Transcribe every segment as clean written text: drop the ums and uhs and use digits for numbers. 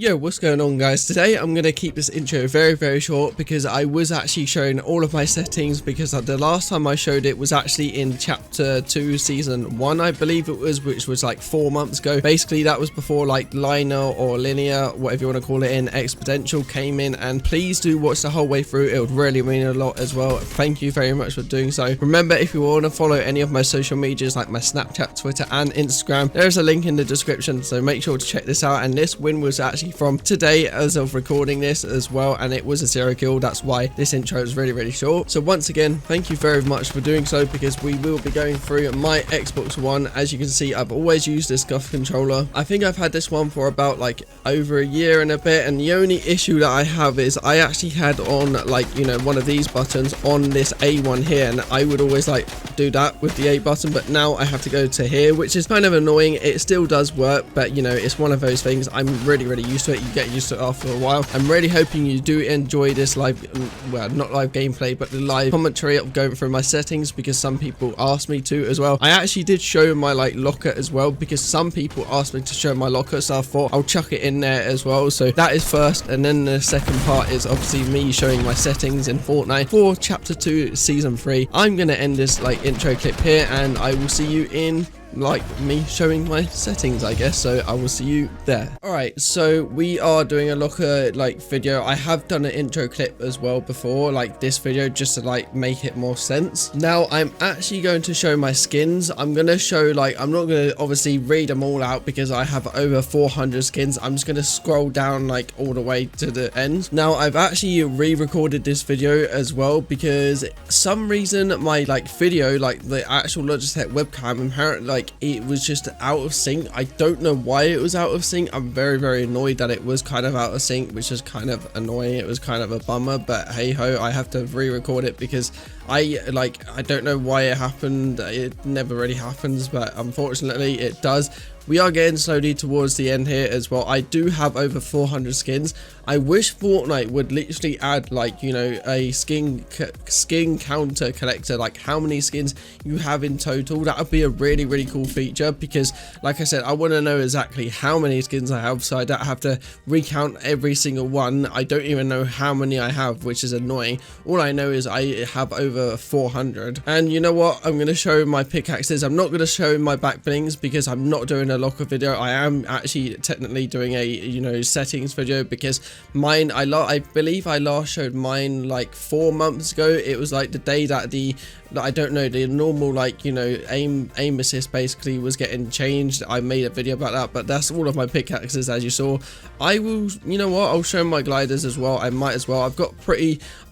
Yo, what's going on guys? Today I'm going to keep this intro very short because I was actually showing all of my settings because the last time I showed it was actually in chapter 2 season 1 I believe it was, which was like 4 months ago. Basically that was before like linear or linear, whatever you want to call it, in exponential came in, and please do watch the whole way through. It would really mean a lot as well. Thank you very much for doing so. Remember, if you want to follow any of my social medias like my Snapchat, Twitter and Instagram, there's a link in the description, so make sure to check this out. And this win was actually from today as of recording this as well, and it was a 0 kill. That's why this intro is really short. So once again, thank you very much for doing so, because we will be going through my Xbox One. As you can see, I've always used this Scuff controller. I think I've had this one for about like over a year and a bit, and the only issue that I have is I actually had on like, you know, one of these buttons on this A1 here, and I would always like do that with the A button, but now I have to go to here, which is kind of annoying. It still does work, but you know, it's one of those things. I'm really used to it. You get used to it after a while. I'm really hoping you do enjoy this live, well, not live gameplay, but the live commentary of going through my settings, because some people asked me to as well. I actually did show my like locker as well, because some people asked me to show my locker, so I thought I'll chuck it in there as well. So that is first, and then the second part is obviously me showing my settings in Fortnite for chapter 2 season 3. I'm gonna end this like intro clip here, and I will see you in like me showing my settings, I guess. So I will see you there. All right, so we are doing a locker like video. I have done an intro clip as well before, like this video, just to like make it more sense. Now I'm actually going to show my skins. I'm gonna show, like, I'm not gonna obviously read them all out because I have over 400 skins. I'm just gonna scroll down like all the way to the end. Now I've actually re-recorded this video as well, because some reason my like video, like the actual Logitech webcam, apparently like it was just out of sync. I don't know why it was out of sync. I'm very annoyed that it was kind of out of sync, which is kind of annoying. It was kind of a bummer, but hey ho, I have to re-record it because I don't know why it happened. It never really happens, but unfortunately it does. We are getting slowly towards the end here as well. I do have over 400 skins. I wish Fortnite would literally add, like, you know, a skin counter collector, like how many skins you have in total. That would be a really cool feature, because like I said, I want to know exactly how many skins I have, so I don't have to recount every single one. I don't even know how many I have, which is annoying. All I know is I have over 400. And you know what, I'm going to show my pickaxes. I'm not going to show my back blings because I'm not doing a locker video. I am actually technically doing a, you know, settings video, because mine, I believe I last showed mine like 4 months ago. It was like the day that I don't know, the normal, like, you know, aim assist basically was getting changed. I made a video about that, but that's all of my pickaxes as you saw. I will, you know what, I'll show my gliders as well. I might as well. I've got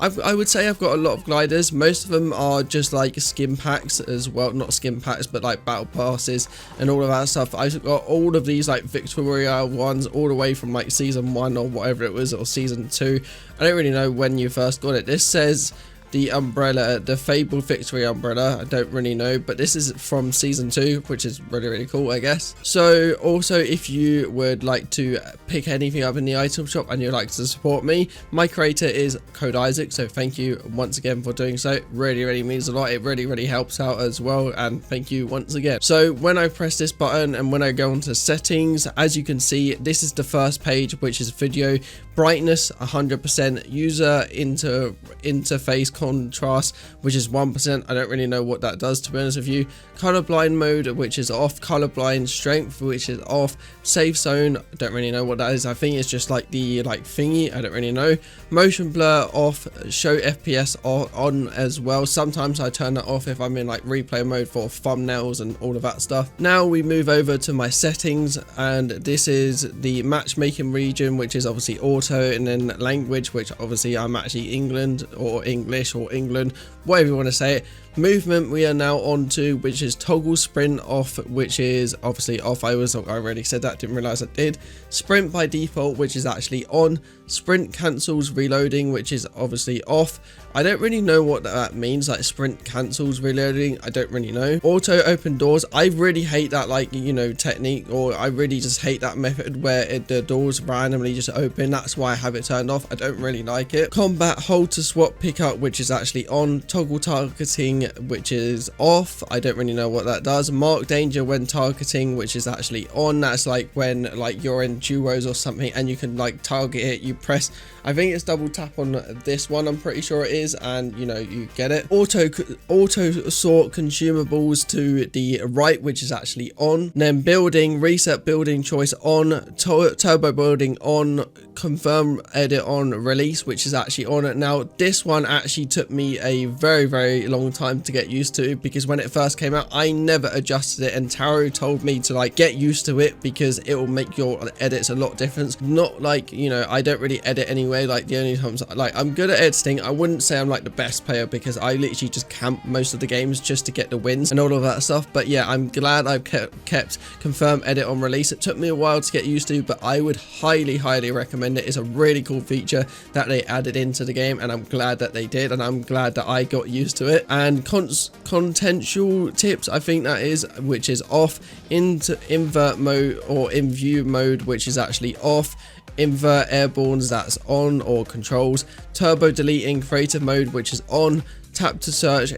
I would say I've got a lot of gliders. Most of them are just like skin packs as well, not skin packs, but like battle passes and all of that stuff. I've got all of these like Victoria ones all the way from like season 1 or whatever it was, or season 2. I don't really know when you first got it. This says the umbrella, the fabled victory umbrella. I don't really know, but this is from season 2, which is really cool, I guess. So also, if you would like to pick anything up in the item shop and you'd like to support me, my creator is Code Izac, so thank you once again for doing so. Really means a lot. It really helps out as well, and thank you once again. So when I press this button and when I go into settings, as you can see, this is the first page, which is video brightness 100%, user interface contrast, which is 1%. I don't really know what that does, to be honest with you. Colorblind mode, which is off. Colorblind strength, which is off. Safe zone, I don't really know what that is. I think it's just like the thingy. I don't really know. Motion blur off. Show FPS on as well. Sometimes I turn that off if I'm in like replay mode for thumbnails and all of that stuff. Now we move over to my settings, and this is the matchmaking region, which is obviously auto, and then language, which obviously I'm actually England or English or England, whatever you want to say it. Movement we are now on to, which is toggle sprint off, which is obviously off. I already said that, didn't realize I did. Sprint by default, which is actually on. Sprint cancels reloading, which is obviously off. I don't really know what that means, like sprint cancels reloading, I don't really know. Auto open doors, I really hate that, like, you know, technique, or I really just hate that method where the doors randomly just open. That's why I have it turned off. I don't really like it. Combat hold to swap pickup, which is actually on. Toggle targeting, which is off. I don't really know what that does. Mark danger when targeting, which is actually on. That's like when like you're in duos or something and you can like target it, you press, I think it's double tap on this one, I'm pretty sure it is, and you know, you get it. Auto sort consumables to the right, which is actually on. Then building, reset building choice on. Turbo building on. Confirm edit on. Release, which is actually on. Now this one actually took me a very long time to get used to, because when it first came out I never adjusted it, and Taro told me to like get used to it because it will make your edits a lot different. Not like, you know, I don't really edit anyway. Like the only times like I'm good at editing, I wouldn't say I'm like the best player because I literally just camp most of the games just to get the wins and all of that stuff. But yeah, I'm glad I've kept confirm edit on release. It took me a while to get used to, but I would highly recommend it. It's a really cool feature that they added into the game, and I'm glad that they did, and I'm glad that I got used to it. And contextual tips, I think that is, which is off. Into invert mode or in view mode, which is actually off. Invert airbornes, that's on, or controls. Turbo deleting creative mode, which is on. Tap to search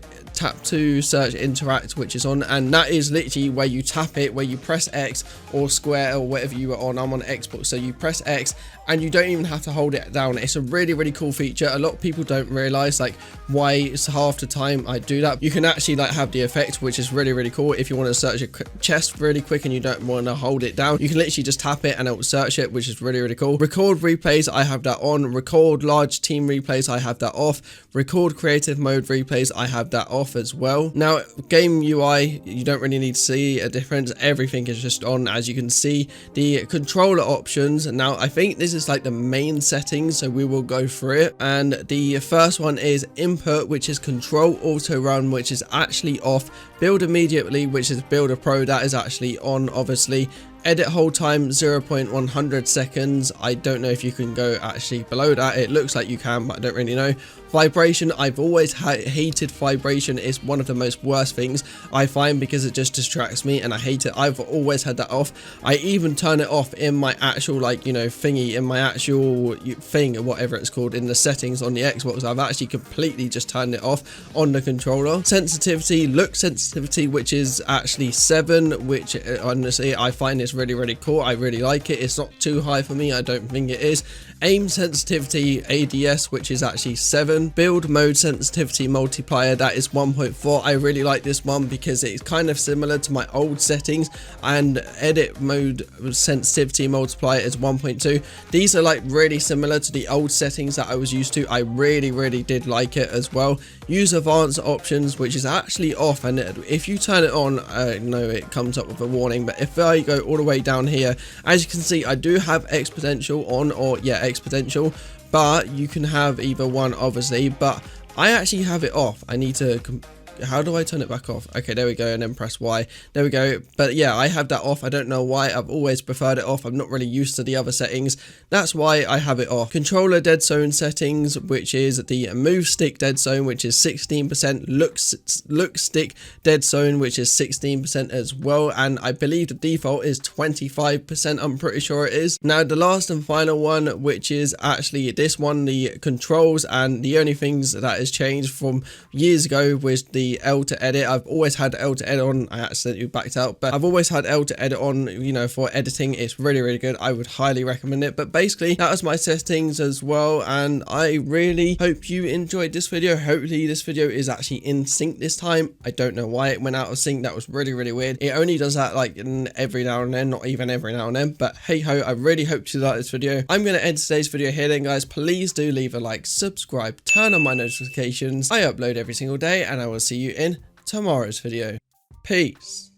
interact, which is on, and that is literally where you tap it, where you press X or square or whatever you are on. I'm on Xbox, so you press X and you don't even have to hold it down. It's a really cool feature. A lot of people don't realize like why it's half the time I do that. You can actually like have the effect, which is really cool. If you want to search a chest really quick and you don't want to hold it down, you can literally just tap it and it will search it, which is really cool. Record replays, I have that on. Record large team replays, I have that off. Record creative mode replays, I have that off as well. Now game UI, you don't really need to see a difference. Everything is just on, as you can see. The controller options, now I think this is like the main settings, so we will go through it. And the first one is input, which is control auto run, which is actually off. Build immediately, which is builder pro, that is actually on, obviously. Edit hold time 0.100 seconds. I don't know if you can go actually below that. It looks like you can, but I don't really know. Vibration, I've always hated vibration. It's one of the most worst things I find because it just distracts me and I hate it. I've always had that off. I even turn it off in my actual, like, you know, thingy, in my actual thing or whatever it's called in the settings on the Xbox. I've actually completely just turned it off on the controller. Sensitivity, look sensitivity, which is actually 7, which honestly I find it's really cool. I really like it. It's not too high for me, I don't think it is. Aim sensitivity ADS, which is actually 7. Build mode sensitivity multiplier, that is 1.4. I really like this one because it's kind of similar to my old settings. And edit mode sensitivity multiplier is 1.2. These are like really similar to the old settings that I was used to. I really did like it as well. Use advanced options, which is actually off, and if you turn it on, no, it comes up with a warning. But if I go all the way down here, as you can see, I do have exponential on, or yeah, exponential, but you can have either one obviously, but I actually have it off. I need to how do I turn it back off? Okay, there we go, and then press Y. There we go. But yeah, I have that off. I don't know why. I've always preferred it off. I'm not really used to the other settings. That's why I have it off. Controller dead zone settings, which is the move stick dead zone, which is 16%. Look stick dead zone, which is 16% as well. And I believe the default is 25%. I'm pretty sure it is. Now, the last and final one, which is actually this one, the controls, and the only things that has changed from years ago was the L to edit. I've always had L to edit on. I accidentally backed out, but I've always had L to edit on, you know, for editing. It's really good. I would highly recommend it. But basically, that was my settings as well, and I really hope you enjoyed this video. Hopefully this video is actually in sync this time. I don't know why it went out of sync. That was really weird. It only does that like every now and then, not even every now and then, but hey ho, I really hope you like this video. I'm going to end today's video here then, guys. Please do leave a like, subscribe, turn on my notifications. I upload every single day, and I will see you in tomorrow's video. Peace.